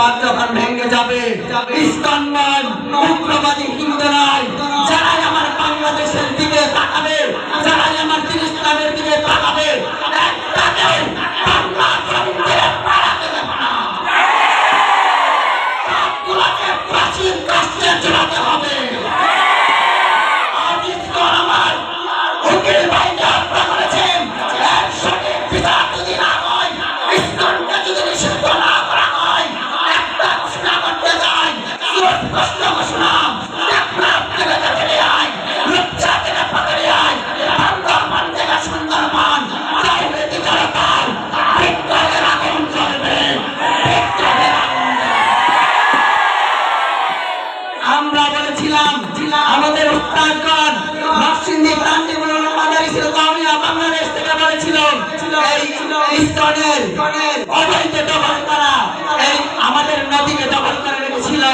জামাত যখন ভেঙে যাবে, ইসকন নয়, উগ্রবাদী হিন্দু নয়, যারাই আমার বাংলাদেশের দিকে তাকাবে, যারাই আমার ইসলামের দিকে তাকাবে, একটাকে বাংলা জমিতে পাড়াতে দেব না। সবগুলোকে প্রাচীন কাস্টে চড়াতে হবে। আজ ইসকন আমার উকিল ভাইকে হত্যা করেছেন, এর সঠিক বিচার যদি না হয়, ইসকনকে যদি নিষিদ্ধ না করা হয়, একটা ঘোষণা করতে চাই, সুস্পষ্ট ঘোষণা, টেকনাফ থেকে তেঁতুলিয়ায়, রূপসা থেকে পাতুরিয়ায়, বান্দরবান থেকে সুন্দরবন, তাওহীদি জনতার বিদ্রোহের আগুন জ্বলবে, বিদ্রোহের আগুন জ্বলবে। আমরা বলেছিলাম আমাদের উত্তরগণ নরসিংদী প্রান্তিগুলো মাদারিসুল কওমিয়া বাংলাদেশ থেকে বলেছিল এই ইসকনের অবৈধ দখল করা, এই আমাদের নদীকে দখল করে রেখেছিল,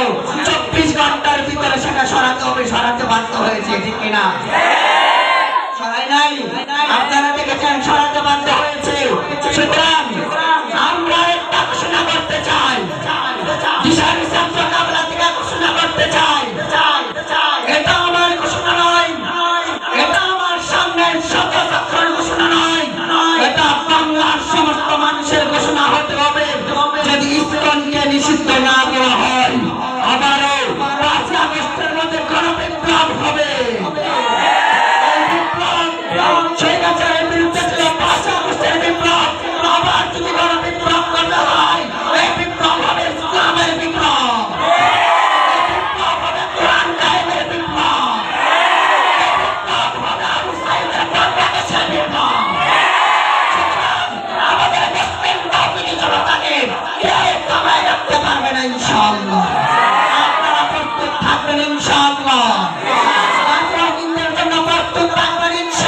24 ঘন্টার ভিতরে সেটা সরাতে হবে, সরাতে বাধ্য হয়েছে, ঠিক কিনা? সরাই নাই, আপনারা দেখেছেন, সরাতে বাধ্য হয়েছে। সুতরাং আমরা একটা ঘোষণা করতে চাই, দিশার ইসলাম মোকাবেলা থেকে ঘোষণা করতে চাই, এটা আমার ঘোষণা নয়, এটা আমার সামনের শতচক্রের ঘোষণা নয়, এটা বাংলার সমস্ত মানুষের ঘোষণা হতে হবে। যদি ইসকনকে নিষিদ্ধ না করা হয়,